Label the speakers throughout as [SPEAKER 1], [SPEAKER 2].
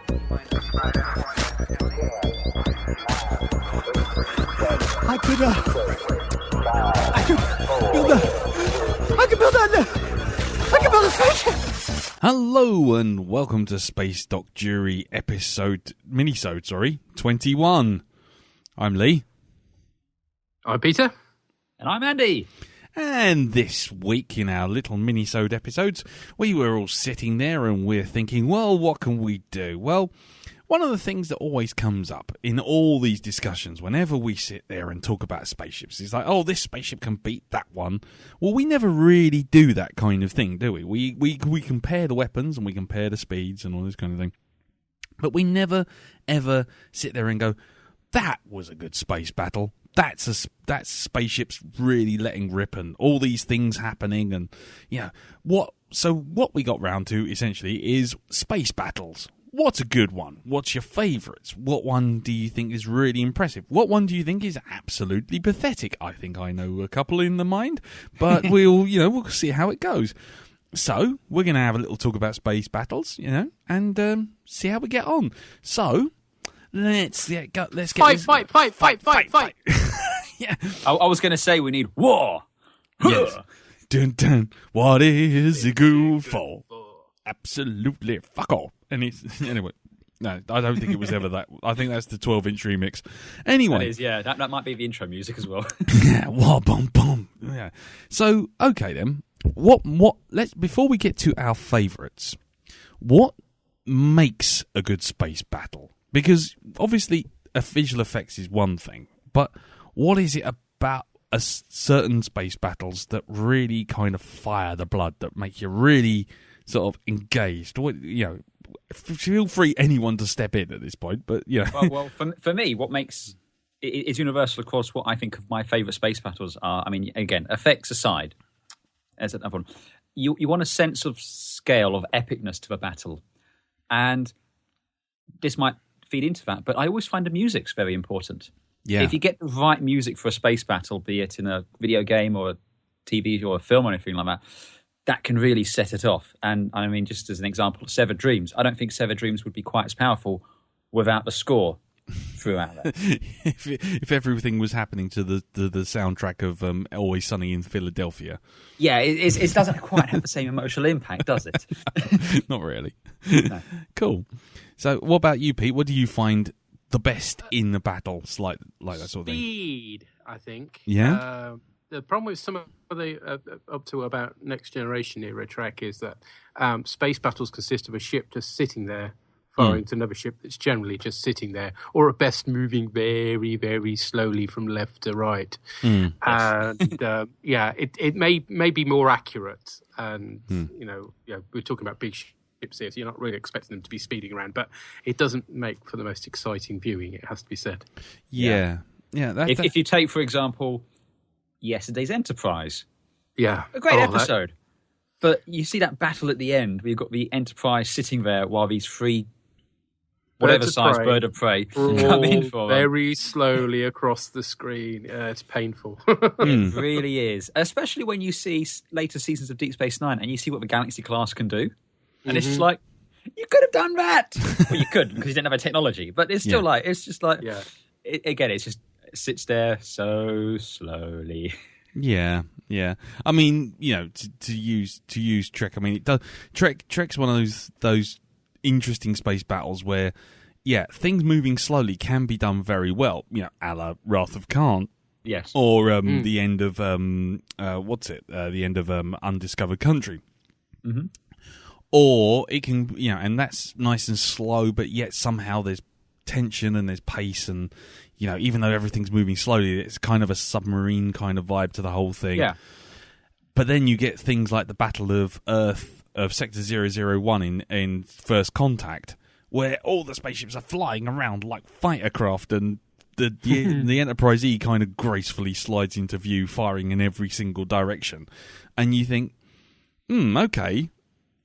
[SPEAKER 1] I could build a spaceship. Hello and welcome to Space Doc Jury Minisode 21. I'm Lee.
[SPEAKER 2] I'm Peter.
[SPEAKER 3] And I'm Andy.
[SPEAKER 1] And this week in our little Minisode episodes, we were all sitting there and we're thinking, well, what can we do? Well, one of the things that always comes up in all these discussions, whenever we sit there and talk about spaceships, is like, oh, this spaceship can beat that one. Well, we never really do that kind of thing, do we? We compare the weapons and we compare the speeds and all this kind of thing. But we never, ever sit there and go, that was a good space battle. That's spaceships really letting rip and all these things happening. And, what we got round to, essentially, is space battles. What's a good one? What's your favourites? What one do you think is really impressive? What one do you think is absolutely pathetic? I think I know a couple in the mind, but we'll see how it goes. So we're going to have a little talk about space battles, and see how we get on. So let's get
[SPEAKER 2] fight.
[SPEAKER 1] Yeah.
[SPEAKER 3] I was going to say we need war.
[SPEAKER 1] Yes. Dun dun. What is it good for? Absolutely fuck off. And it's anyway. No, I don't think it was ever that. I think that's the 12-inch remix. Anyway,
[SPEAKER 3] that is, yeah. That might be the intro music as well.
[SPEAKER 1] Yeah, wah bum bum. Yeah. So okay then. What? Let's before we get to our favourites. What makes a good space battle? Because obviously, visual effects is one thing, but what is it about a certain space battles that really kind of fire the blood, that make you really sort of engaged? Feel free anyone to step in at this point, but
[SPEAKER 3] Well, for me, what makes it's universal across what I think of my favourite space battles are. I mean, again, effects aside, as another one, you want a sense of scale, of epicness to a battle, and this might feed into that. But I always find the music's very important. Yeah. If you get the right music for a space battle, be it in a video game or a TV or a film or anything like that, that can really set it off. And I mean, just as an example, Severed Dreams. I don't think Severed Dreams would be quite as powerful without the score throughout that.
[SPEAKER 1] if everything was happening to the soundtrack of Always Sunny in Philadelphia.
[SPEAKER 3] Yeah, it doesn't quite have the same emotional impact, does it?
[SPEAKER 1] Not really.
[SPEAKER 3] No.
[SPEAKER 1] Cool. So what about you, Pete? What do you find the best in the battles, like that sort of thing?
[SPEAKER 2] Speed, I think.
[SPEAKER 1] Yeah?
[SPEAKER 2] The problem with some of the up to about Next Generation era track is that space battles consist of a ship just sitting there firing to another ship that's generally just sitting there, or at best moving very, very slowly from left to right. And it may be more accurate. And we're talking about big ships here, so you're not really expecting them to be speeding around, but it doesn't make for the most exciting viewing, it has to be said.
[SPEAKER 1] Yeah.
[SPEAKER 3] If you take, for example, Yesterday's Enterprise.
[SPEAKER 2] Yeah.
[SPEAKER 3] A great episode. But you see that battle at the end, where you've got the Enterprise sitting there while these three whatever size bird of prey come in for them.
[SPEAKER 2] Very slowly across the screen. It's painful.
[SPEAKER 3] It really is. Especially when you see later seasons of Deep Space Nine and you see what the Galaxy class can do. And it's just like, you could have done that. Well, you couldn't because you didn't have a technology. But it's still it just sits there so slowly.
[SPEAKER 1] Yeah. I mean, to use Trek. I mean, it does. Trek's one of those interesting space battles where, things moving slowly can be done very well. A la Wrath of Khan.
[SPEAKER 3] Yes.
[SPEAKER 1] Or the end of the end of Undiscovered Country.
[SPEAKER 3] Mm-hmm.
[SPEAKER 1] Or it can, and that's nice and slow, but yet somehow there's tension and there's pace, and even though everything's moving slowly, it's kind of a submarine kind of vibe to the whole thing.
[SPEAKER 3] Yeah.
[SPEAKER 1] But then you get things like the Battle of Earth of Sector 001 in First Contact, where all the spaceships are flying around like fighter craft, and the Enterprise E kind of gracefully slides into view, firing in every single direction, and you think, okay.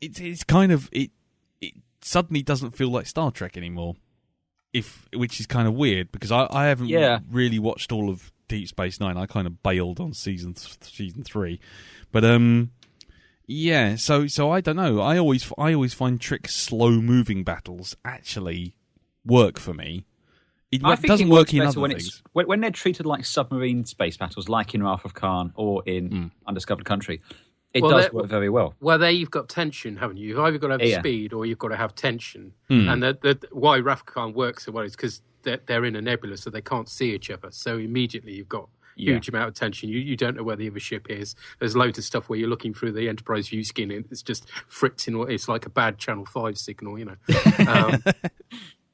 [SPEAKER 1] It's kind of it suddenly doesn't feel like Star Trek anymore, which is kind of weird because I haven't really watched all of Deep Space Nine. I kind of bailed on season 3, but Yeah, so I don't know. I always find trick slow moving battles actually work for me. It doesn't work in other things.
[SPEAKER 3] When they're treated like submarine space battles, like in Wrath of Khan or in Undiscovered Country. It does work very well.
[SPEAKER 2] Well, there you've got tension, haven't you? You've either got to have speed or you've got to have tension. And why Wrath of Khan works so well is because they're in a nebula, so they can't see each other. So immediately you've got huge amount of tension. You don't know where the other ship is. There's loads of stuff where you're looking through the Enterprise view skin and it's just fritzing. It's like a bad Channel 5 signal, you know.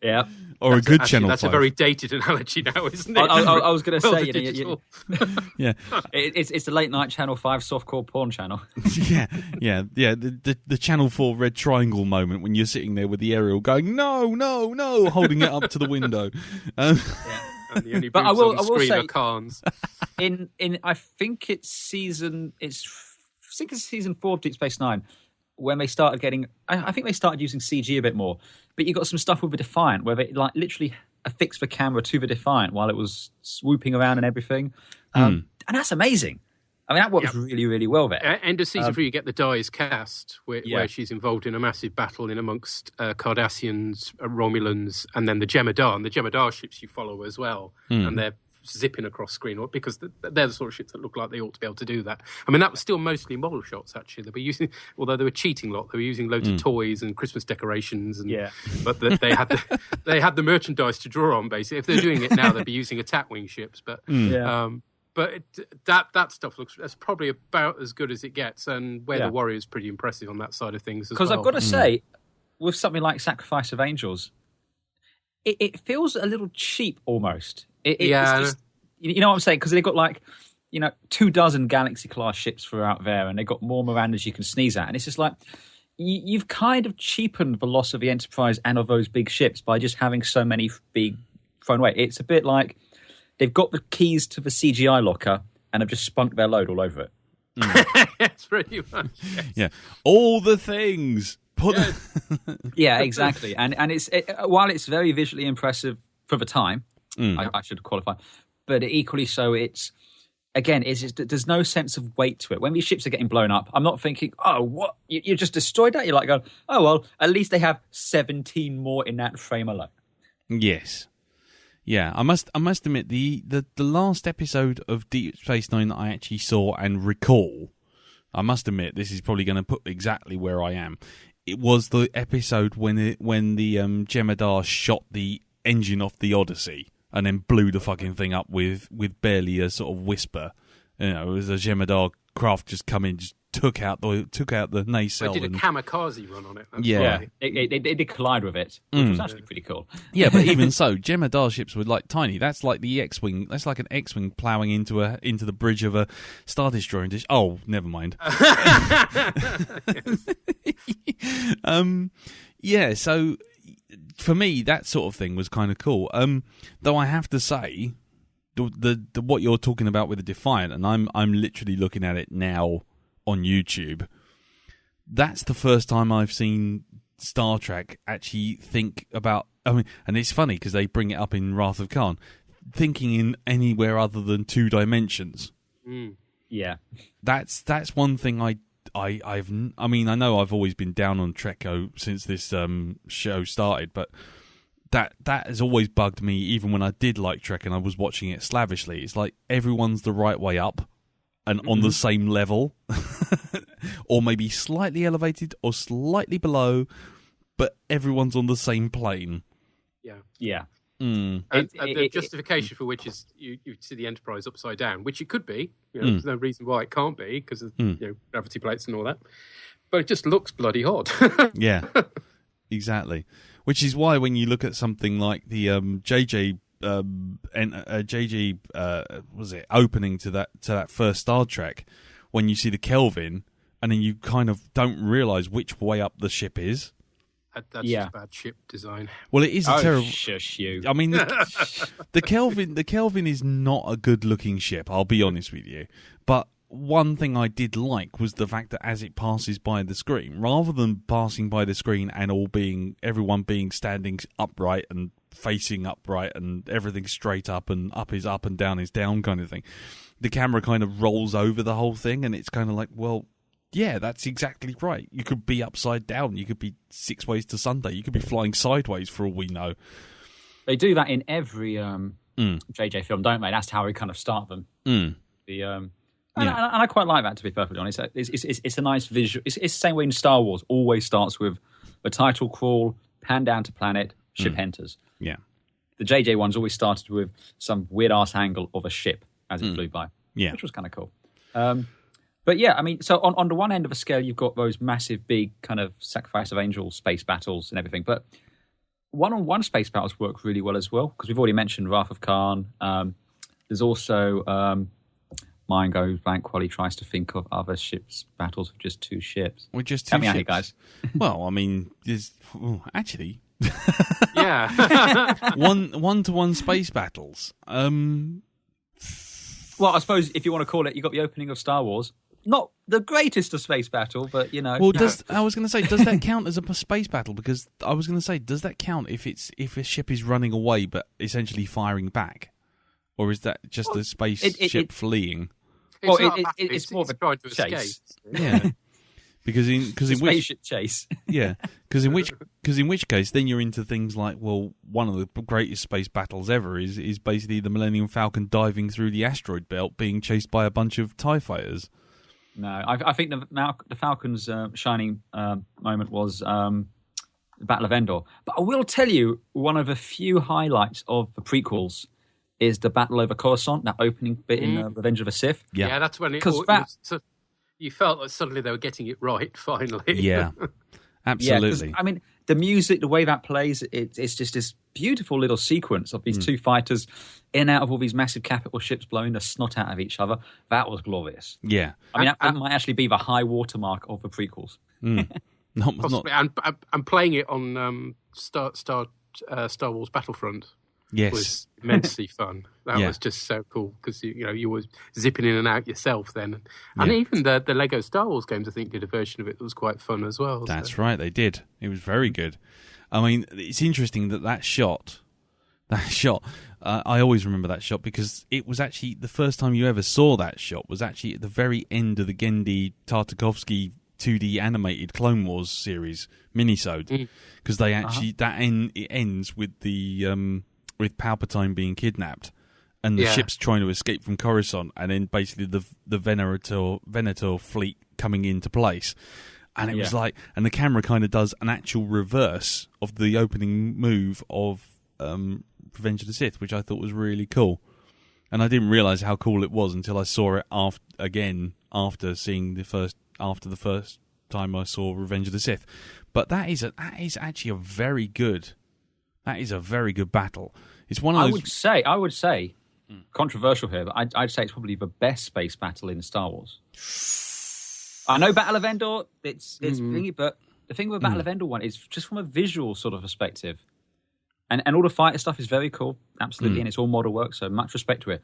[SPEAKER 3] Yeah.
[SPEAKER 1] Or a good Channel 5.
[SPEAKER 2] That's a very dated analogy now, isn't it?
[SPEAKER 3] I was going to say,
[SPEAKER 1] yeah,
[SPEAKER 3] it's the late night Channel 5 softcore porn channel.
[SPEAKER 1] yeah. The Channel 4 red triangle moment when you're sitting there with the aerial going, no, holding it up to the window.
[SPEAKER 2] And the only boobs on the screen are Khan's.
[SPEAKER 3] In I think it's season 4 of Deep Space Nine, when they started getting, I think they started using CG a bit more. But you got some stuff with the Defiant where they like literally affixed the camera to the Defiant while it was swooping around and everything, and that's amazing. I mean, that works really, really well there.
[SPEAKER 2] End of season 3, you get the Dies cast, where she's involved in a massive battle in amongst Cardassians, Romulans, and then the Jemadar. And the Jemadar ships you follow as well, and they're zipping across screen, because they're the sort of ships that look like they ought to be able to do that. I mean, that was still mostly model shots, actually. They were using, although they were cheating a lot, they were using loads of toys and Christmas decorations, and but they had the merchandise to draw on. Basically, if they're doing it now, they'd be using attack wing ships. But that stuff that's probably about as good as it gets, and the Warrior is pretty impressive on that side of things. Because
[SPEAKER 3] I've got to say, with something like Sacrifice of Angels, it feels a little cheap almost. It's just, you know what I'm saying? Because they've got 24 Galaxy class ships throughout there, and they've got more Mirandas you can sneeze at, and it's just like you've kind of cheapened the loss of the Enterprise and of those big ships by just having so many big thrown away. It's a bit like they've got the keys to the CGI locker and have just spunked their load all over it.
[SPEAKER 2] That's pretty much. Yes.
[SPEAKER 1] Yeah, all the things.
[SPEAKER 3] Yeah, exactly. And while it's very visually impressive for the time, I should qualify, but equally so, there's no sense of weight to it. When these ships are getting blown up, I'm not thinking, oh, what, you just destroyed that? You're like going, oh, well, at least they have 17 more in that frame alone.
[SPEAKER 1] Yes. Yeah, I must admit, the last episode of Deep Space Nine that I actually saw and recall, I must admit, this is probably going to put exactly where I am. It was the episode when the Jemadar shot the engine off the Odyssey and then blew the fucking thing up with barely a sort of whisper. You know, it was a Jemadar craft just come in, just took out the nacelle.
[SPEAKER 2] They did a kamikaze run on it.
[SPEAKER 3] They did collide with it, which was actually pretty cool.
[SPEAKER 1] Yeah, but even so, Jemadar ships were like tiny. That's like the X-wing. That's like an X-wing ploughing into the bridge of a Star Destroyer. And oh, never mind. Yeah. So for me, that sort of thing was kind of cool. Though I have to say, the what you're talking about with the Defiant, and I'm literally looking at it now on YouTube. That's the first time I've seen Star Trek actually think about. I mean, and it's funny because they bring it up in Wrath of Khan, thinking in anywhere other than 2 dimensions.
[SPEAKER 3] Yeah,
[SPEAKER 1] that's one thing I know I've always been down on Trekco since this show started, but that has always bugged me. Even when I did like Trek and I was watching it slavishly, it's like everyone's the right way up and on the same level, or maybe slightly elevated or slightly below, but everyone's on the same plane.
[SPEAKER 3] Yeah.
[SPEAKER 2] And the justification for which is you see the Enterprise upside down, which it could be. There's no reason why it can't be because of gravity plates and all that. But it just looks bloody hot.
[SPEAKER 1] Yeah, exactly. Which is why when you look at something like the JJ was it opening to that first Star Trek, when you see the Kelvin, and then you kind of don't realise which way up the ship is.
[SPEAKER 2] That's just bad ship design.
[SPEAKER 1] Well, it is a terrible.
[SPEAKER 3] Shush you.
[SPEAKER 1] I mean, the Kelvin is not a good-looking ship. I'll be honest with you. But one thing I did like was the fact that as it passes by the screen, rather than passing by the screen and everyone being standing upright and facing upright and everything straight up and up is up and down is down kind of thing, the camera kind of rolls over the whole thing, and it's kind of like, well, Yeah, that's exactly right. You could be upside down. You could be 6 ways to Sunday. You could be flying sideways for all we know.
[SPEAKER 3] They do that in every JJ film, don't they? That's how we kind of start them. And I quite like that, to be perfectly honest. It's a nice visual. It's the same way in Star Wars. Always starts with a title crawl, pan down to planet, ship enters.
[SPEAKER 1] Yeah.
[SPEAKER 3] The JJ ones always started with some weird-ass angle of a ship as it flew by, which was kind of cool. But yeah, I mean, so on the one end of a scale, you've got those massive, big kind of Sacrifice of Angels space battles and everything. But one-on-one space battles work really well as well, because we've already mentioned Wrath of Khan. There's also mind goes blank while he tries to think of other ships battles with just 2 ships.
[SPEAKER 1] With just 2
[SPEAKER 3] Help me
[SPEAKER 1] ships,
[SPEAKER 3] out here, guys.
[SPEAKER 1] Well, I mean, there's actually.
[SPEAKER 2] Yeah.
[SPEAKER 1] one-to-one space battles.
[SPEAKER 3] Well, I suppose if you want to call it, you got the opening of Star Wars. Not the greatest of space battle, but you know.
[SPEAKER 1] Well, I was going to say, does that count as a space battle? Because I was going to say, does that count if a ship is running away but essentially firing back, or is that just a spaceship fleeing?
[SPEAKER 3] It's more of a chase.
[SPEAKER 1] Yeah. Because in
[SPEAKER 3] spaceship chase,
[SPEAKER 1] yeah. Because in which case, then you're into things like, well, one of the greatest space battles ever is basically the Millennium Falcon diving through the asteroid belt, being chased by a bunch of TIE fighters.
[SPEAKER 3] No, I think the Falcon's shining moment was the Battle of Endor. But I will tell you, one of the few highlights of the prequels is the battle over Coruscant, that opening bit in Revenge of the Sith.
[SPEAKER 2] Yeah, that's when you felt that suddenly they were getting it right, finally.
[SPEAKER 1] Yeah, absolutely.
[SPEAKER 3] Yeah, I mean, the music, the way that plays, it's just this beautiful little sequence of these 2 fighters in and out of all these massive capital ships blowing the snot out of each other. That was glorious.
[SPEAKER 1] Yeah.
[SPEAKER 3] I mean, that might actually be the high watermark of the prequels.
[SPEAKER 2] Possibly. And playing it on Star Wars Battlefront.
[SPEAKER 1] Yes.
[SPEAKER 2] Was immensely fun. That was just so cool because you were zipping in and out yourself then, and even the Lego Star Wars games I think did a version of it that was quite fun as well.
[SPEAKER 1] That's right, they did. It was very good. I mean, it's interesting that shot. I always remember that shot because it was actually the first time you ever saw that shot was actually at the very end of the Genndy Tartakovsky 2D animated Clone Wars series Minisode, because they actually it ends with the with Palpatine being kidnapped and the ship's trying to escape from Coruscant, and then basically the Venator fleet coming into place. And it was like, and the camera kind of does an actual reverse of the opening move of Revenge of the Sith, which I thought was really cool. And I didn't realise how cool it was until I saw it after seeing the first time I saw Revenge of the Sith. But that is actually a very good battle. It's one of those.
[SPEAKER 3] I would say, controversial here, but I'd say it's probably the best space battle in Star Wars. I know Battle of Endor, it's thingy, but the thing with Battle of Endor one is just from a visual sort of perspective, and all the fighter stuff is very cool, absolutely, and it's all model work, so much respect to it.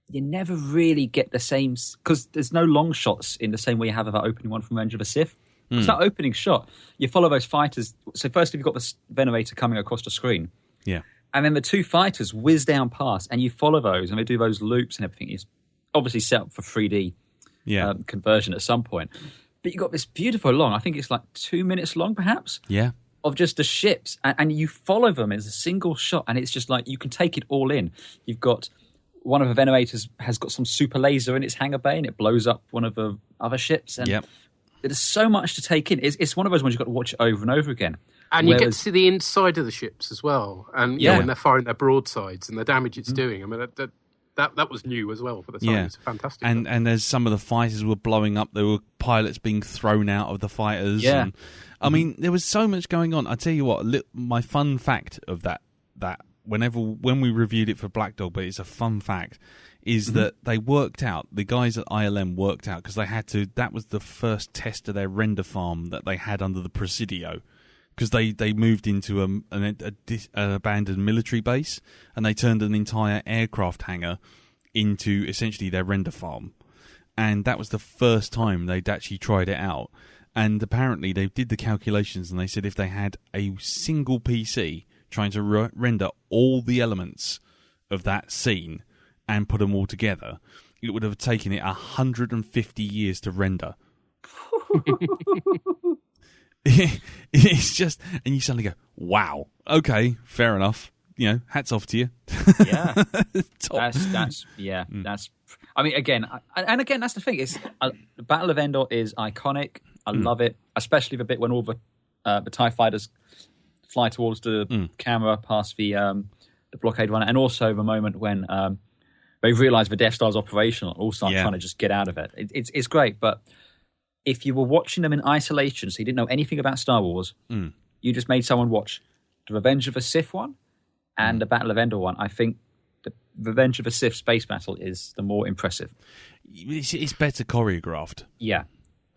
[SPEAKER 3] You never really get the same, because there's no long shots in the same way you have of that opening one from Revenge of the Sith. It's that opening shot. You follow those fighters. So first, you've got the Venator coming across the screen.
[SPEAKER 1] Yeah.
[SPEAKER 3] And then the 2 fighters whiz down past, and you follow those, and they do those loops and everything. It's obviously set up for 3D conversion at some point. But you've got this beautiful long, I think it's like 2 minutes long, perhaps?
[SPEAKER 1] Yeah.
[SPEAKER 3] Of just the ships. And you follow them as a single shot, and it's just like you can take it all in. You've got one of the Venerators has got some super laser in its hangar bay, and it blows up one of the other ships. And there's so much to take in. It's one of those ones you've got to watch it over and over again.
[SPEAKER 2] And you get to see the inside of the ships as well. And when they're firing their broadsides and the damage it's doing. I mean, that was new as well for the time.
[SPEAKER 1] Yeah.
[SPEAKER 2] It's fantastic.
[SPEAKER 1] And as some of the fighters were blowing up, there were pilots being thrown out of the fighters.
[SPEAKER 3] Yeah.
[SPEAKER 1] And, I mean, there was so much going on. I tell you what, my fun fact of that when we reviewed it for Black Dog, but it's a fun fact, is that they worked out, the guys at ILM worked out, because they had to, that was the first test of their render farm that they had under the Presidio, because they moved into an abandoned military base, and they turned an entire aircraft hangar into essentially their render farm. And that was the first time they'd actually tried it out. And apparently they did the calculations, and they said if they had a single PC trying to render all the elements of that scene and put them all together, it would have taken it 150 years to render. It's just, and you suddenly go, wow, okay, fair enough. Hats off to you.
[SPEAKER 3] Yeah, that's. I mean, again, that's the thing. It's the Battle of Endor is iconic. I love it, especially the bit when all the TIE fighters fly towards the camera past the blockade runner, and also the moment when they realise the Death Star's operational, all start trying to just get out of it. It's great, but if you were watching them in isolation, so you didn't know anything about Star Wars, you just made someone watch the Revenge of the Sith one and the Battle of Endor one. I think the Revenge of the Sith space battle is the more impressive.
[SPEAKER 1] It's better choreographed.
[SPEAKER 3] Yeah.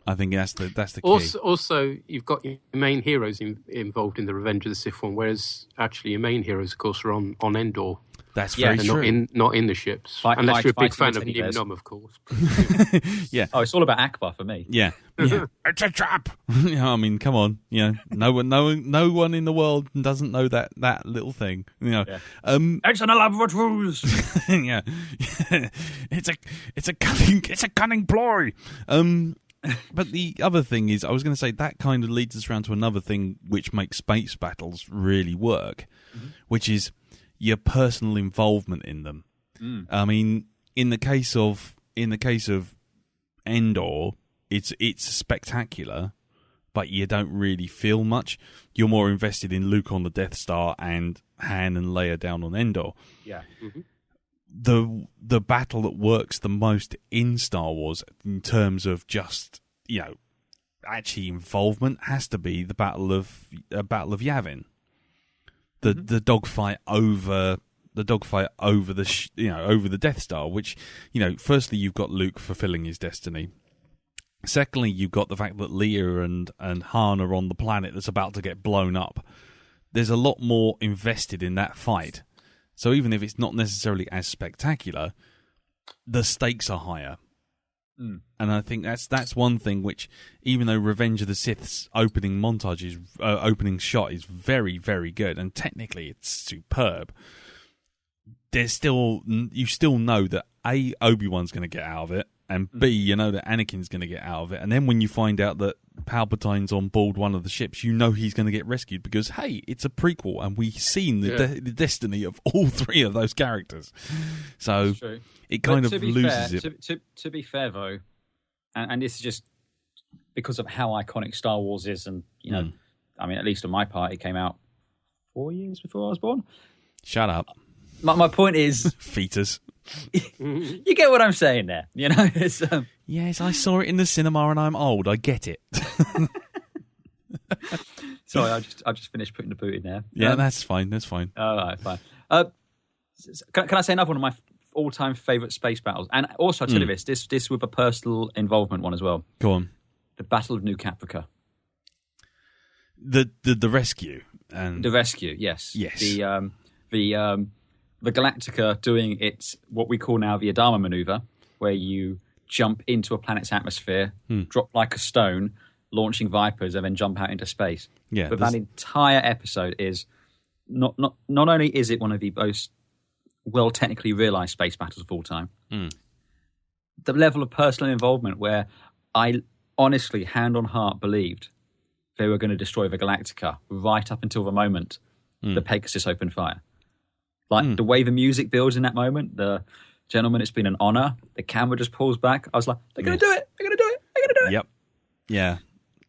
[SPEAKER 1] I think that's the key.
[SPEAKER 2] Also, you've got your main heroes involved in the Revenge of the Sith one, whereas actually your main heroes, of course, are on Endor.
[SPEAKER 1] That's very true.
[SPEAKER 2] Not in the ships, unless you're a big fan of Nim Num, of course.
[SPEAKER 1] Yeah.
[SPEAKER 3] Oh, it's all about Akbar for me.
[SPEAKER 1] Yeah. It's a trap. I mean, come on. No one in the world doesn't know that little thing.
[SPEAKER 3] It's an elaborate ruse.
[SPEAKER 1] Yeah. It's a cunning ploy. But the other thing is, I was going to say that kind of leads us around to another thing which makes space battles really work, which is your personal involvement in them. I mean, in the case of Endor, it's spectacular, but you don't really feel much. You're more invested in Luke on the Death Star and Han and Leia down on Endor.
[SPEAKER 3] Yeah. Mm-hmm.
[SPEAKER 1] The battle that works the most in Star Wars in terms of just actually involvement has to be the Battle of Yavin. The dogfight over over the Death Star, which firstly you've got Luke fulfilling his destiny. Secondly, you've got the fact that Leia and Han are on the planet that's about to get blown up. There's a lot more invested in that fight. So even if it's not necessarily as spectacular, the stakes are higher. And I think that's one thing which, even though Revenge of the Sith's opening shot is very, very good, and technically it's superb, you still know that A, Obi-Wan's going to get out of it, and B, you know that Anakin's going to get out of it. And then when you find out that Palpatine's on board one of the ships, you know he's going to get rescued because, hey, it's a prequel and we've seen the destiny of all three of those characters. So it kind of loses it.
[SPEAKER 3] To be fair, though, and this is just because of how iconic Star Wars is, and, I mean, at least on my part, it came out 4 years before I was born.
[SPEAKER 1] Shut up.
[SPEAKER 3] My point is...
[SPEAKER 1] Fetus.
[SPEAKER 3] You get what I'm saying there, It's,
[SPEAKER 1] yes, I saw it in the cinema and I'm old. I get it.
[SPEAKER 3] Sorry, I just finished putting the boot in there.
[SPEAKER 1] Yeah, that's fine. That's fine.
[SPEAKER 3] All right, fine. Can I say another one of my all-time favourite space battles? And also, I'll tell you this with a personal involvement one as well.
[SPEAKER 1] Go on.
[SPEAKER 3] The Battle of New Caprica.
[SPEAKER 1] The rescue.
[SPEAKER 3] The rescue, yes.
[SPEAKER 1] Yes.
[SPEAKER 3] The Galactica doing its, what we call now the Adama maneuver, where you jump into a planet's atmosphere, drop like a stone, launching Vipers, and then jump out into space.
[SPEAKER 1] Yeah,
[SPEAKER 3] but that entire episode is not only is it one of the most well technically realised space battles of all time, the level of personal involvement where I honestly, hand on heart, believed they were going to destroy the Galactica right up until the moment the Pegasus opened fire. Like the way the music builds in that moment, the gentlemen, it's been an honour. The camera just pulls back. I was like, they're going to do it. They're going to do it. They're going to do it.
[SPEAKER 1] Yep. Yeah.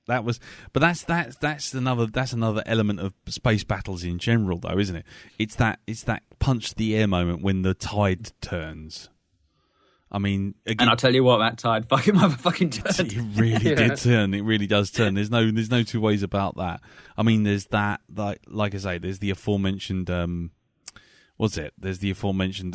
[SPEAKER 1] That was, but that's another element of space battles in general, though, isn't it? It's that punch to the air moment when the tide turns. I mean, again,
[SPEAKER 3] and I'll tell you what, that tide fucking motherfucking turned.
[SPEAKER 1] It really did turn. It really does turn. There's no two ways about that. I mean, there's that, like I say, there's the aforementioned. There's the aforementioned.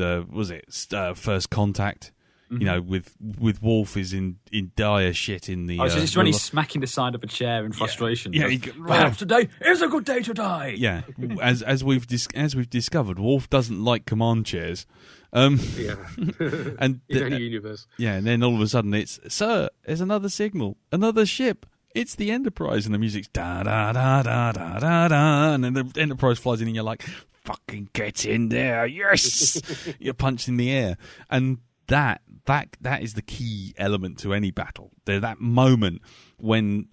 [SPEAKER 1] First Contact. With Worf is in dire shit in the.
[SPEAKER 3] So it's when he's smacking the side of a chair in frustration.
[SPEAKER 1] Yeah.
[SPEAKER 3] Perhaps today is a good day to die.
[SPEAKER 1] Yeah, as we've discovered, Worf doesn't like command chairs. And
[SPEAKER 2] in any universe.
[SPEAKER 1] Yeah, and then all of a sudden it's, sir, there's another signal, another ship. It's the Enterprise, and the music's da da da da da da da, and then the Enterprise flies in, and you're like, fucking get in there, yes! You're punched in the air, and that is the key element to any battle. There's that moment when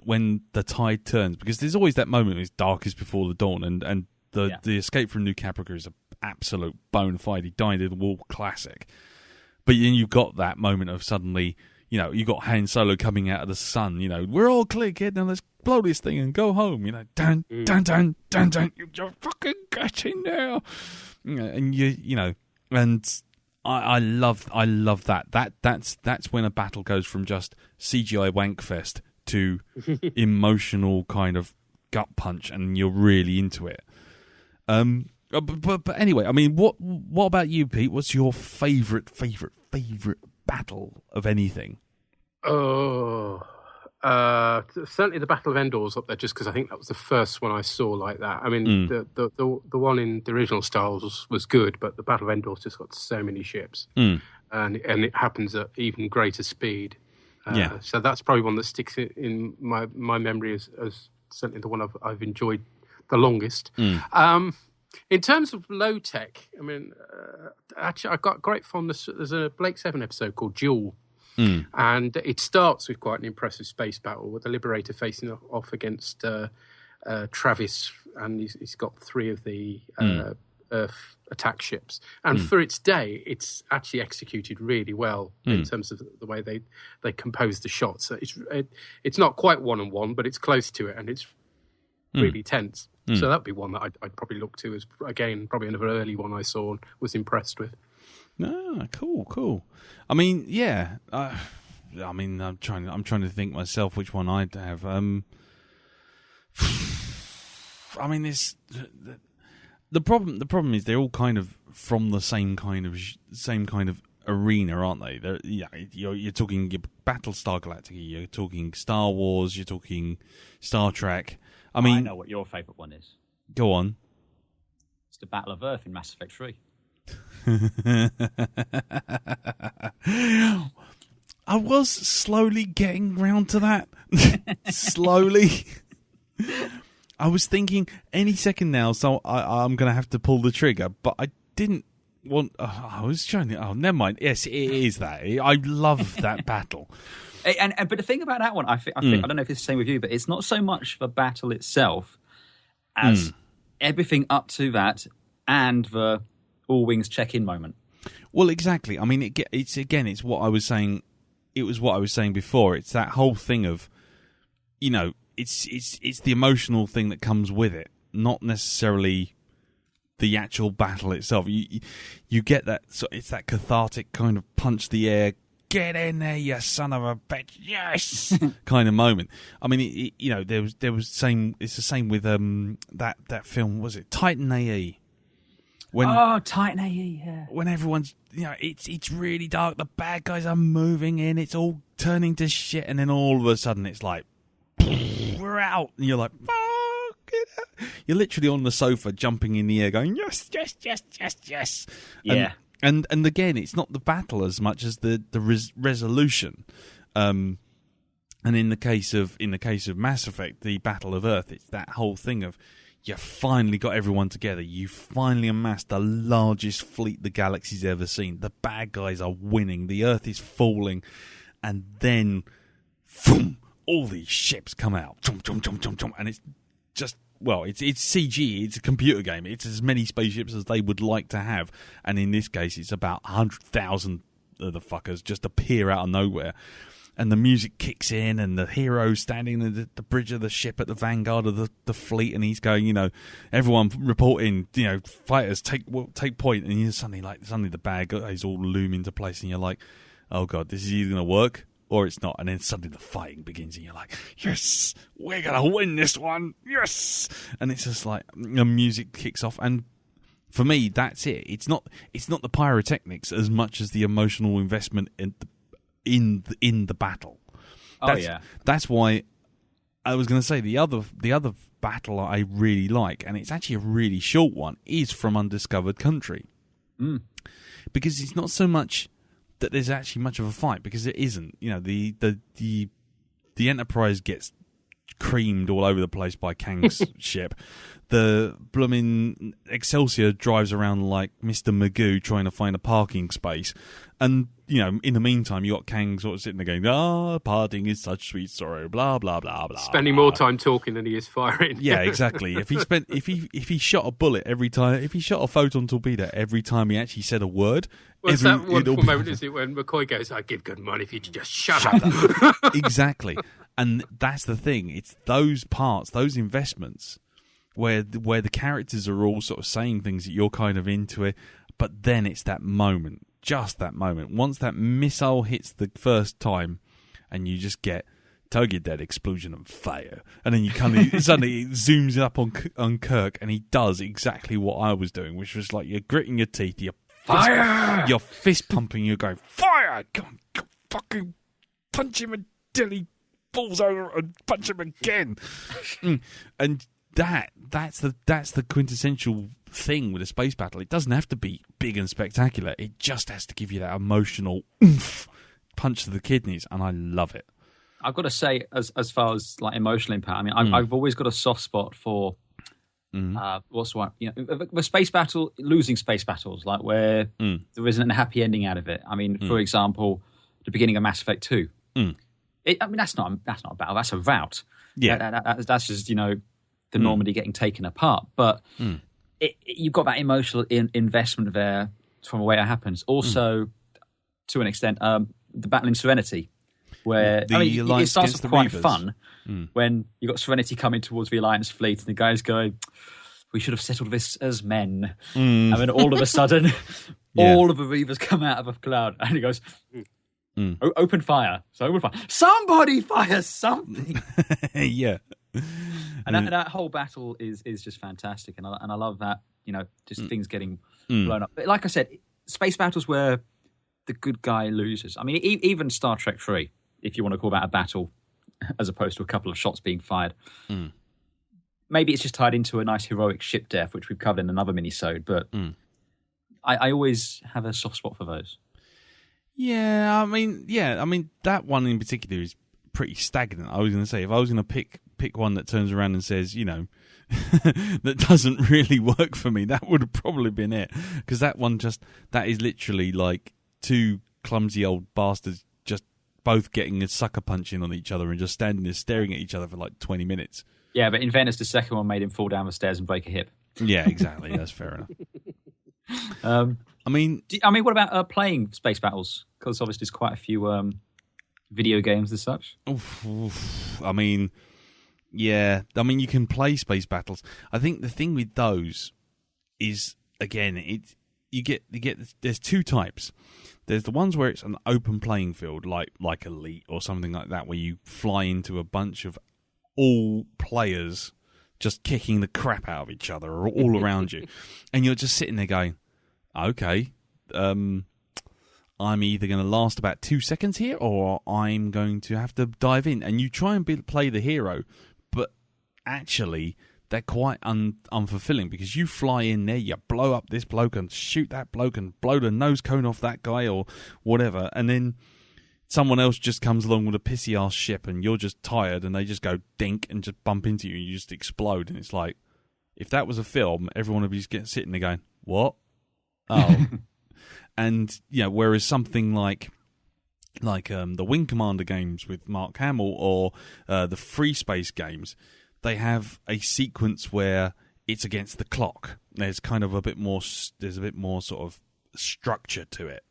[SPEAKER 1] the tide turns, because there's always that moment when it's darkest before the dawn, and the escape from New Caprica is an absolute bona fide dyed-in-the-wool classic. But then you've got that moment of suddenly, you got Han Solo coming out of the sun. We're all clear, kid. Now let's blow this thing and go home. Dun dun dun dun dun. You're fucking getting there. And and I love that. That's when a battle goes from just CGI wankfest to emotional kind of gut punch, and you're really into it. But anyway, I mean, what about you, Pete? What's your favorite battle of anything?
[SPEAKER 2] Oh, certainly the Battle of Endor's up there, just because I think that was the first one I saw like that. I mean, the one in the original Styles was good, but the Battle of Endor's just got so many ships, and it happens at even greater speed. So that's probably one that sticks in my memory as certainly the one I've enjoyed the longest. In terms of low tech, I mean, actually, I got great fondness. There's a Blake 7 episode called Duel, and it starts with quite an impressive space battle with the Liberator facing off against Travis, and he's got 3 of the Earth attack ships. And for its day, it's actually executed really well in terms of the way they compose the shots. So it's not quite 1-on-1, but it's close to it, and it's really tense. So that'd be one that I'd probably look to as, again, probably another early one I saw and was impressed with.
[SPEAKER 1] Ah, cool. I mean, yeah. I'm trying to think myself which one I'd have. I mean, the problem is they're all kind of from the same kind of arena, aren't they? You're talking Battlestar Galactica, you're talking Star Wars, you're talking Star Trek. I mean,
[SPEAKER 3] I know what your favourite one is.
[SPEAKER 1] Go on.
[SPEAKER 3] It's the Battle of Earth in Mass Effect 3.
[SPEAKER 1] I was slowly getting round to that. Slowly. I was thinking any second now, so I'm going to have to pull the trigger, but I didn't want... I was trying to... Oh, never mind. Yes, it is that. I love that battle.
[SPEAKER 3] But the thing about that one, I think I don't know if it's the same with you, but it's not so much the battle itself as everything up to that and the all wings check-in moment.
[SPEAKER 1] Well, exactly. I mean, it's what I was saying. It was what I was saying before. It's that whole thing of, it's the emotional thing that comes with it, not necessarily the actual battle itself. You get that. So it's that cathartic kind of punch the air. Get in there, you son of a bitch! Yes, kind of moment. I mean, there was same. It's the same with that film. Was it Titan AE?
[SPEAKER 3] Titan AE, yeah.
[SPEAKER 1] When everyone's, it's really dark. The bad guys are moving in. It's all turning to shit, and then all of a sudden, it's like we're out, and you're like, fuck it. You're literally on the sofa, jumping in the air, going yes, yes, yes, yes, yes.
[SPEAKER 3] Yeah.
[SPEAKER 1] And again, it's not the battle as much as the resolution. And in the case of Mass Effect, the Battle of Earth, it's that whole thing of you finally got everyone together. You finally amassed the largest fleet the galaxy's ever seen. The bad guys are winning. The Earth is falling, and then, boom, all these ships come out, and it's just. Well, it's CG, it's a computer game. It's as many spaceships as they would like to have. And in this case, it's about 100,000 of the fuckers just appear out of nowhere. And the music kicks in, and the hero's standing at the bridge of the ship at the vanguard of the fleet, and he's going, everyone reporting, fighters take point. And you're suddenly the bad guys all loom into place, and you're like, oh God, this is either going to work or it's not. And then suddenly the fighting begins, and you're like, yes, we're going to win this one, yes. And it's just like the music kicks off, and for me, that's it. It's not the pyrotechnics as much as the emotional investment in the battle. That's why I was going to say the other battle I really like, and it's actually a really short one, is from Undiscovered Country, because it's not so much that there's actually much of a fight, because it isn't. The Enterprise gets creamed all over the place by Kang's ship. the blooming Excelsior drives around like Mr. Magoo trying to find a parking space. And, in the meantime, you got Kang sort of sitting there going, parting is such sweet sorrow, blah, blah, blah, blah.
[SPEAKER 2] Spending more time talking than he is firing.
[SPEAKER 1] Yeah, exactly. If he shot a bullet every time, if he shot a photon torpedo every time he actually said a word.
[SPEAKER 2] What's that wonderful moment, is it, when McCoy goes, I give good money if you just shut up.
[SPEAKER 1] Exactly. And that's the thing. It's those parts, those investments, where the characters are all sort of saying things that you're kind of into it, but then it's that moment. Just that moment. Once that missile hits the first time, and you just get target that explosion of fire, and then you kind of suddenly it zooms up on Kirk, and he does exactly what I was doing, which was like you're gritting your teeth, you're fist pumping, you're going fire, go fucking punch him until he falls over and punch him again, and that's the quintessential thing with a space battle. It doesn't have to be big and spectacular. It just has to give you that emotional oomph, punch to the kidneys, and I love it.
[SPEAKER 3] I've got to say, as far as like emotional impact, I mean, I've always got a soft spot for what's the one? The space battle, losing space battles, like where there isn't a happy ending out of it. I mean, for example, the beginning of Mass Effect 2. That's not a battle. That's a rout.
[SPEAKER 1] Yeah,
[SPEAKER 3] that's just the Normandy getting taken apart, but. You've got that emotional investment there from the way it happens. Also, to an extent, the battle in Serenity, where it starts off quite fun when you've got Serenity coming towards the Alliance fleet, and the guys go, "We should have settled this as men." And then all of a sudden, all of the Reavers come out of a cloud, and he goes, "Open fire!" So open fire. Somebody fire something.
[SPEAKER 1] Yeah.
[SPEAKER 3] And that whole battle is just fantastic, and I love that, just things getting blown up. But like I said, space battles where the good guy loses. I mean, even Star Trek 3, if you want to call that a battle, as opposed to a couple of shots being fired. Maybe it's just tied into a nice heroic ship death, which we've covered in another minisode, but I always have a soft spot for those.
[SPEAKER 1] Yeah, I mean that one in particular is pretty stagnant. I was going to say, if I was going to pick one that turns around and says, that doesn't really work for me, that would have probably been it. Because that is literally like two clumsy old bastards just both getting a sucker punch in on each other and just standing there staring at each other for like 20 minutes.
[SPEAKER 3] Yeah, but in Venice, the second one made him fall down the stairs and break a hip.
[SPEAKER 1] Yeah, exactly. That's fair enough. I mean,
[SPEAKER 3] what about playing space battles? Because obviously there's quite a few video games as such.
[SPEAKER 1] I mean, yeah. I mean, you can play space battles. I think the thing with those is, again, there's two types. There's the ones where it's an open playing field, like Elite or something like that, where you fly into a bunch of all players just kicking the crap out of each other all around you, and you're just sitting there going, okay, I'm either going to last about 2 seconds here, or I'm going to have to dive in. And you try and play the hero, but actually they're quite unfulfilling, because you fly in there, you blow up this bloke and shoot that bloke and blow the nose cone off that guy or whatever, and then someone else just comes along with a pissy-ass ship and you're just tired and they just go dink and just bump into you and you just explode. And it's like, if that was a film, everyone would be just sitting there going, what? Oh. And, whereas something like the Wing Commander games with Mark Hamill or the Free Space games, they have a sequence where it's against the clock. There's kind of a bit more sort of structure to it.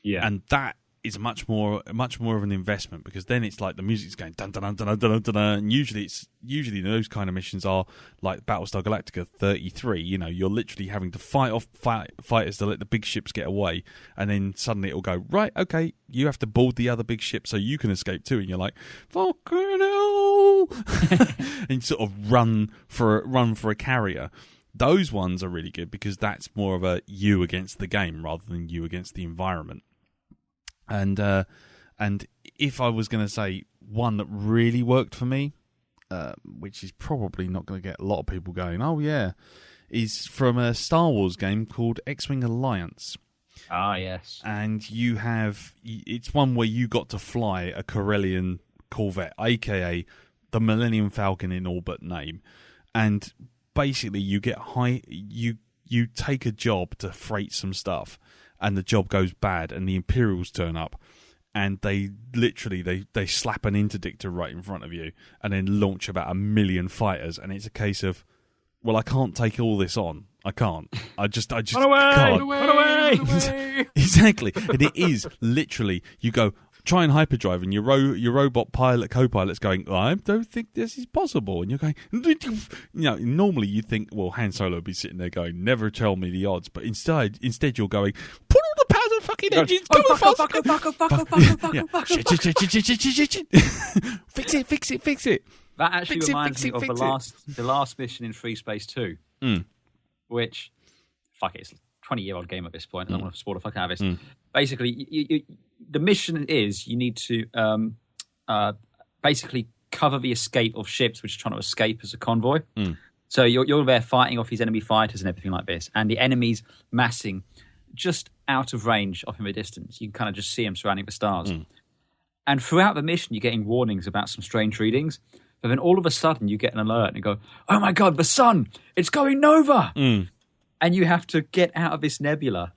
[SPEAKER 1] Yeah. And that is much more of an investment, because then it's like the music's going dun dun dun dun dun dun, dun, and usually those kind of missions are like Battlestar Galactica 33. You're literally having to fight off fighters to let the big ships get away, and then suddenly it'll go, right, okay, you have to board the other big ship so you can escape too, and you're like, fucking hell, and you sort of run for a carrier. Those ones are really good because that's more of a you against the game rather than you against the environment. And if I was going to say one that really worked for me, which is probably not going to get a lot of people going, oh yeah, is from a Star Wars game called X-Wing Alliance.
[SPEAKER 3] Ah, yes.
[SPEAKER 1] And it's one where you got to fly a Corellian Corvette, aka the Millennium Falcon in all but name. And basically you get you take a job to freight some stuff, and the job goes bad, and the Imperials turn up, and they literally they slap an interdictor right in front of you, and then launch about 1 million fighters, and it's a case of, well, I can't take all this on. I can't. I just
[SPEAKER 3] run away,
[SPEAKER 1] can't.
[SPEAKER 3] Run away.
[SPEAKER 1] Exactly, and it is literally, you go try and hyperdrive, and your robot co-pilot's going, I don't think this is possible, and you're going, normally you think, well, Han Solo would be sitting there going, never tell me the odds, but instead you're going, put all the powers of fucking engines, fix it.
[SPEAKER 3] That actually reminds me of the last mission in Free Space 2, which, fuck it, it's a 20-year-old game at this point. I don't want to spoil the fuck out of this. Basically, the mission is you need to basically cover the escape of ships which are trying to escape as a convoy. So you're there fighting off these enemy fighters and everything like this, and the enemy's massing just out of range off in the distance. You can kind of just see them surrounding the stars. And throughout the mission, you're getting warnings about some strange readings. But then all of a sudden, you get an alert and you go, oh my God, the sun, it's going nova. And you have to get out of this nebula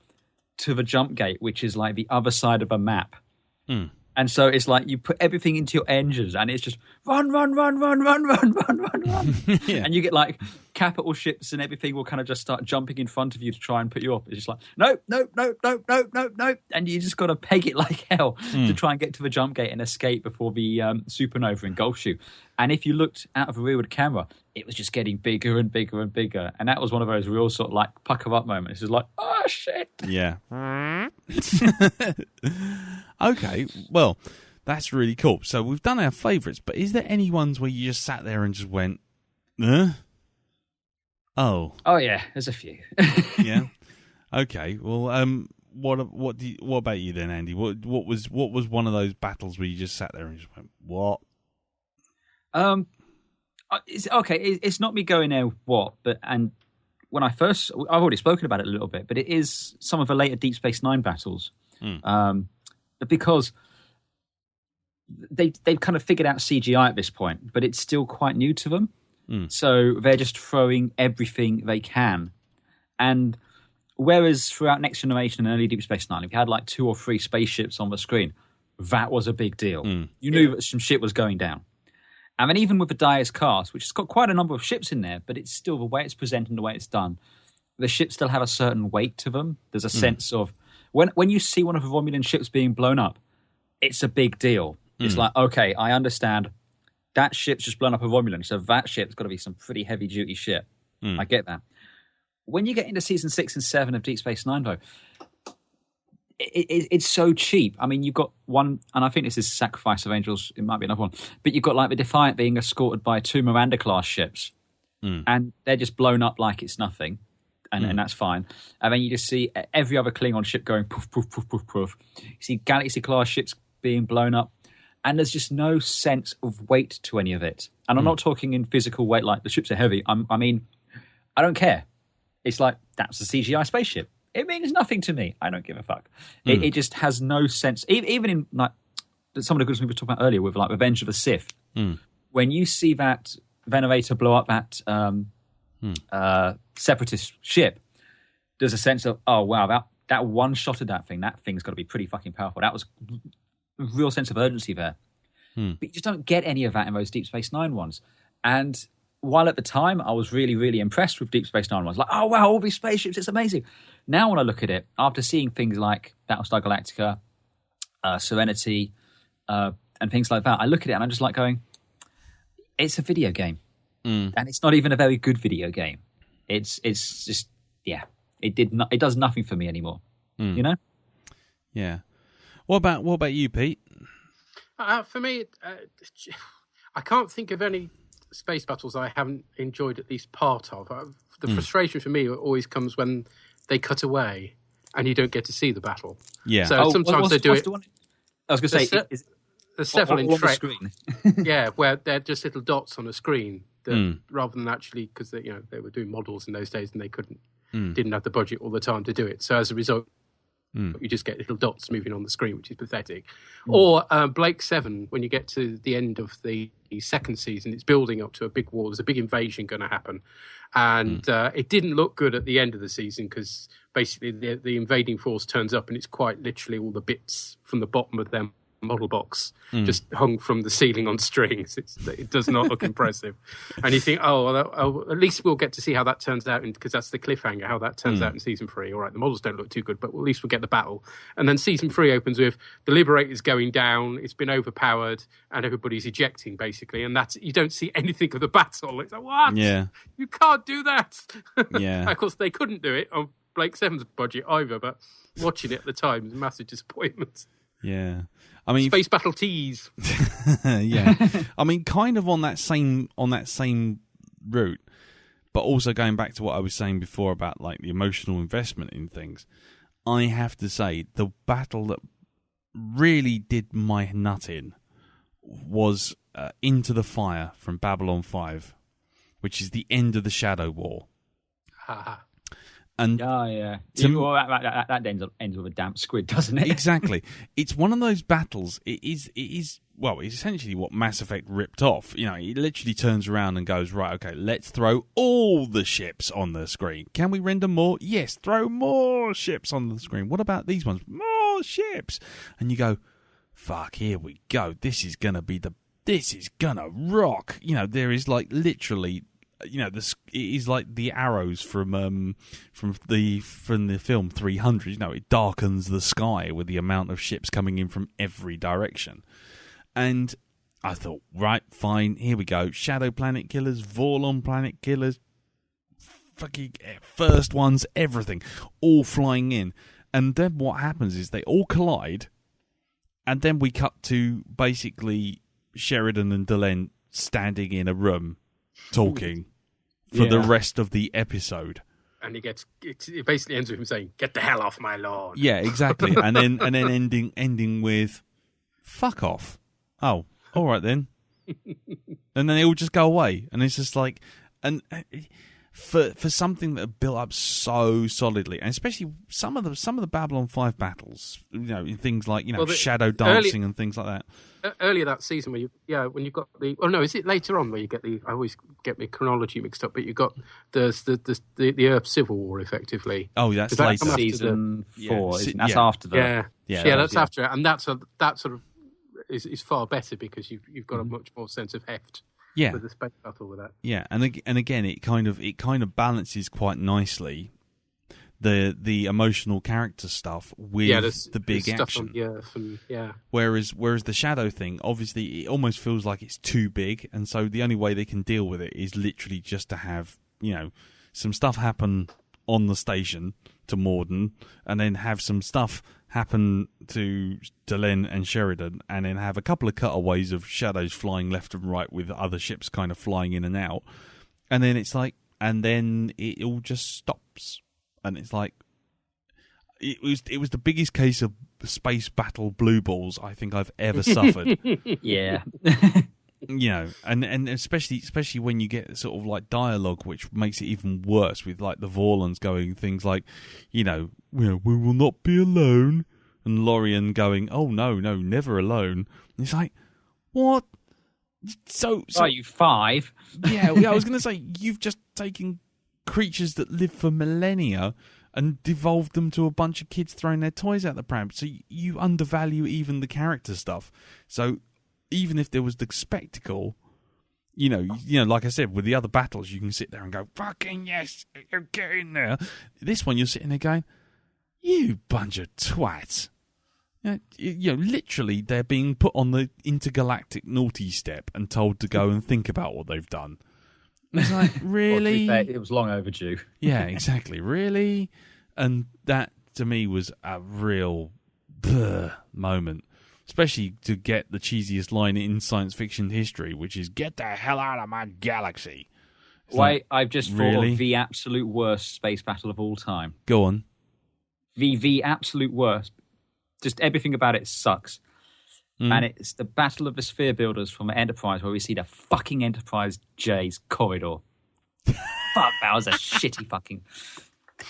[SPEAKER 3] to the jump gate, which is like the other side of a map. And so it's like you put everything into your engines and it's just run. And you get like capital ships and everything will kind of just start jumping in front of you to try and put you up. It's just like, no. And you just got to peg it like hell to try and get to the jump gate and escape before the supernova engulfs you. And if you looked out of a rearward camera, it was just getting bigger and bigger and bigger. And that was one of those real sort of like pucker up moments. It's like, oh shit.
[SPEAKER 1] Yeah. Okay, well, that's really cool. So we've done our favourites, but is there any ones where you just sat there and just went, Oh
[SPEAKER 3] yeah, there's a few.
[SPEAKER 1] Yeah. Okay. Well, what about you then, Andy? What was one of those battles where you just sat there and just went, what?
[SPEAKER 3] It's not me going there, what, but when I've already spoken about it a little bit, but it is some of the later Deep Space Nine battles, because they've kind of figured out CGI at this point, but it's still quite new to them. So they're just throwing everything they can, and whereas throughout Next Generation and early Deep Space Nine, if you had like 2 or 3 spaceships on the screen, that was a big deal. You knew that some shit was going down. And then even with the Dyer's cast, which has got quite a number of ships in there, but it's still the way it's presented and the way it's done, the ships still have a certain weight to them. There's a sense of, when you see one of the Romulan ships being blown up, it's a big deal. It's like, okay, I understand that ship's just blown up a Romulan, so that ship's got to be some pretty heavy-duty ship. I get that. When you get into Season 6 and 7 of Deep Space Nine, though, it's so cheap. I mean, you've got one, and I think this is Sacrifice of Angels, it might be another one, but you've got like the Defiant being escorted by 2 Miranda-class ships, and they're just blown up like it's nothing, and that's fine. And then you just see every other Klingon ship going poof, poof, poof, poof, poof. You see Galaxy-class ships being blown up, and there's just no sense of weight to any of it. And I'm not talking in physical weight like the ships are heavy. I mean, I don't care. It's like, that's a CGI spaceship. It means nothing to me. I don't give a fuck. It just has no sense. Even in like some of the goods we were talking about earlier with like Revenge of the Sith, when you see that Venerator blow up that separatist ship, there's a sense of, oh wow, that one shot of that thing's got to be pretty fucking powerful. That was a real sense of urgency there. But you just don't get any of that in those Deep Space Nine ones. And while at the time I was really, really impressed with Deep Space Nine ones, like, oh wow, all these spaceships, it's amazing. Now when I look at it, after seeing things like Battlestar Galactica, Serenity, and things like that, I look at it and I'm just like going, it's a video game. And it's not even a very good video game. It's just, yeah, it does nothing for me anymore. You know?
[SPEAKER 1] Yeah. What about you, Pete?
[SPEAKER 2] For me, I can't think of any space battles I haven't enjoyed at least part of. The frustration for me always comes when they cut away and you don't get to see the battle. Yeah. So sometimes they do it.
[SPEAKER 3] I was going to say,
[SPEAKER 2] there's several in Trek.
[SPEAKER 3] Screen.
[SPEAKER 2] Yeah, where they're just little dots on a screen that, rather than actually, because they were doing models in those days and they didn't have the budget all the time to do it. So as a result, But you just get little dots moving on the screen, which is pathetic. Or Blake 7, when you get to the end of the second season, it's building up to a big war. There's a big invasion going to happen. And it didn't look good at the end of the season because basically the invading force turns up and it's quite literally all the bits from the bottom of them model box just hung from the ceiling on strings. It does not look impressive. And you think, at least we'll get to see how that turns out, because that's the cliffhanger, how that turns out in season 3. All right, the models don't look too good, but at least we'll get the battle. And then season 3 opens with the Liberator's going down, it's been overpowered, and everybody's ejecting, basically. And that's, you don't see anything of the battle. It's like, what?
[SPEAKER 1] Yeah.
[SPEAKER 2] You can't do that.
[SPEAKER 1] Yeah.
[SPEAKER 2] Of course, they couldn't do it on Blake 7's budget either, but watching it at the time was a massive disappointment.
[SPEAKER 1] Yeah. I mean,
[SPEAKER 2] Space Battle tease.
[SPEAKER 1] Yeah. I mean, kind of on that same route, but also going back to what I was saying before about like the emotional investment in things. I have to say the battle that really did my nut in was Into the Fire from Babylon 5, which is the end of the Shadow War. And
[SPEAKER 3] that ends with a damp squid, doesn't it?
[SPEAKER 1] Exactly. It's one of those battles. It is it's essentially what Mass Effect ripped off. You know, it literally turns around and goes, right, okay, let's throw all the ships on the screen. Can we render more? Yes, throw more ships on the screen. What about these ones? More ships. And you go, fuck, here we go. This is gonna rock. You know, there is like literally, you know, it is like the arrows from the film 300. You know, it darkens the sky with the amount of ships coming in from every direction. And I thought, right, fine, here we go. Shadow Planet Killers, Vorlon Planet Killers, fucking first ones, everything, all flying in. And then what happens is they all collide, and then we cut to basically Sheridan and Delenn standing in a room talking for the rest of the episode.
[SPEAKER 2] And it basically ends with him saying, "Get the hell off my lawn."
[SPEAKER 1] Yeah, exactly. and then ending with, "Fuck off." Oh, all right then. And then they all just go away, and it's just like, and for something that built up so solidly, and especially some of the Babylon 5 battles, you know, in things like, you know, shadow dancing and things like that.
[SPEAKER 2] Earlier that season, when you got the, oh no, is it later on where you get the? I always get my chronology mixed up, but you got the Earth Civil War effectively.
[SPEAKER 1] Oh, that's later.
[SPEAKER 3] Season 4. That's after that.
[SPEAKER 2] That's after it, and that sort of is far better because you've got a much more sense of heft.
[SPEAKER 1] Yeah,
[SPEAKER 2] with the space battle with that.
[SPEAKER 1] Yeah, and again, it kind of balances quite nicely the emotional character stuff with the big action. Whereas the Shadow thing, obviously, it almost feels like it's too big, and so the only way they can deal with it is literally just to have, you know, some stuff happen on the station to Morden, and then have some stuff happen to Delenn and Sheridan, and then have a couple of cutaways of shadows flying left and right with other ships kind of flying in and out, and then it's like, and then it all just stops, and it's like, it was the biggest case of space battle blue balls I think I've ever suffered.
[SPEAKER 3] Yeah.
[SPEAKER 1] You know, and especially when you get sort of like dialogue, which makes it even worse, with like the Vorlons going things like, you know, we will not be alone, and Lorian going, oh no, never alone. And it's like, what? So
[SPEAKER 3] are you 5?
[SPEAKER 1] Yeah, I was going to say, you've just taken creatures that live for millennia and devolved them to a bunch of kids throwing their toys out the pram. So you undervalue even the character stuff. So even if there was the spectacle, you know, like I said, with the other battles, you can sit there and go, fucking yes, get in there. This one, you're sitting there going, you bunch of twats. You know, literally, they're being put on the intergalactic naughty step and told to go and think about what they've done. It's like, really?
[SPEAKER 3] Well, it was long overdue.
[SPEAKER 1] Yeah, exactly. Really? And that, to me, was a real moment. Especially to get the cheesiest line in science fiction history, which is, get the hell out of my galaxy.
[SPEAKER 3] Wait, I've just thought of the absolute worst space battle of all time.
[SPEAKER 1] Go on.
[SPEAKER 3] The absolute worst. Just everything about it sucks. And it's the Battle of the Sphere Builders from Enterprise, where we see the fucking Enterprise J's corridor. Fuck, that was a shitty fucking...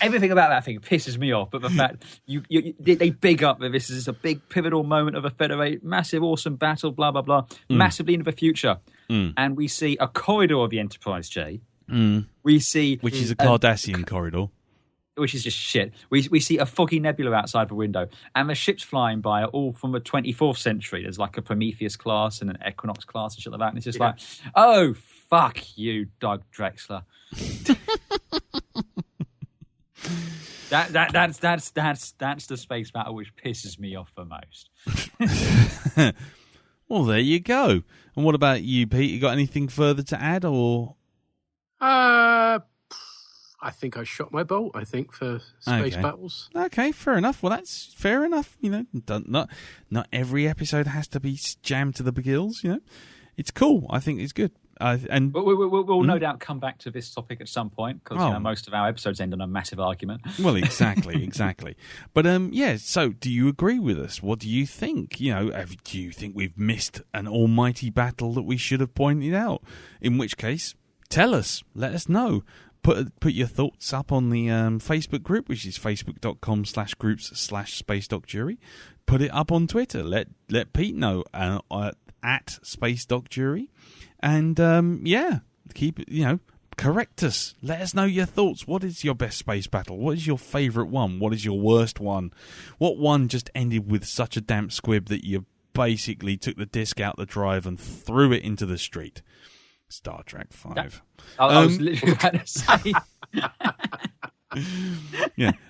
[SPEAKER 3] everything about that thing pisses me off. But the fact they big up that this is a big pivotal moment of a Federate, massive, awesome battle, blah, blah, blah, massively into the future. And we see a corridor of the Enterprise, Jay. We see...
[SPEAKER 1] Which is a Cardassian corridor.
[SPEAKER 3] Which is just shit. We see a foggy nebula outside the window, and the ships flying by are all from the 24th century. There's like a Prometheus class and an Equinox class and shit like that. And it's just like, oh, fuck you, Doug Drexler. That's the space battle which pisses me off the most.
[SPEAKER 1] Well, there you go. And what about you, Pete? You got anything further to add, or?
[SPEAKER 2] I think I shot my bolt, for space battles.
[SPEAKER 1] Okay, fair enough. Well, that's fair enough. Not every episode has to be jammed to the gills, It's cool. I think it's good. And
[SPEAKER 3] we'll no doubt come back to this topic at some point, because most of our episodes end on a massive argument.
[SPEAKER 1] Well, exactly. But, so do you agree with us? What do you think? Do you think we've missed an almighty battle that we should have pointed out? In which case, tell us. Let us know. Put your thoughts up on the Facebook group, which is facebook.com/groups/SpaceDocJury. Put it up on Twitter. Let Pete know at SpaceDocJury. And correct us. Let us know your thoughts. What is your best space battle? What is your favourite one? What is your worst one? What one just ended with such a damp squib that you basically took the disc out the drive and threw it into the street? Star Trek 5.
[SPEAKER 3] I was literally about to say.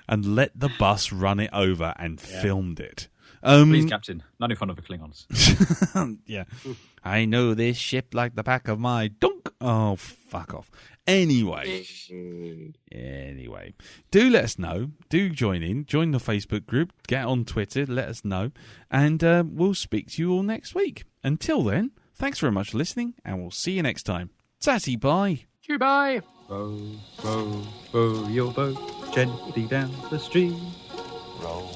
[SPEAKER 1] And let the bus run it over and filmed it.
[SPEAKER 3] Please, Captain, not in front of the Klingons.
[SPEAKER 1] Yeah. I know this ship like the back of my dunk. Oh, fuck off. Anyway, do let us know. Do join the Facebook group, get on Twitter, let us know, and we'll speak to you all next week. Until then, thanks very much for listening, and we'll see you next time. Tatty, bye.
[SPEAKER 2] Cheer, bye.
[SPEAKER 3] Row, row, row your boat gently down the stream.
[SPEAKER 4] Row,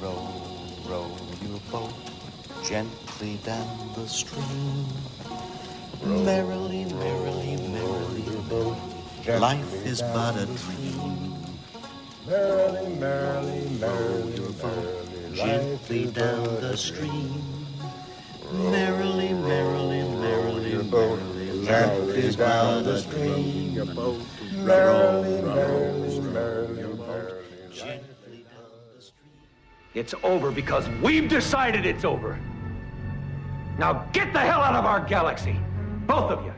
[SPEAKER 4] row, row your boat gently down the stream. Merrily, merrily, merrily, your boat. Life is but a dream. Merrily, merrily, merrily, your boat gently down the stream. Merrily, merrily, merrily, merrily, life is but a dream. Merrily, merrily, merrily, merrily, gently down the stream.
[SPEAKER 5] It's over because we've decided it's over. Now get the hell out of our galaxy, both of you.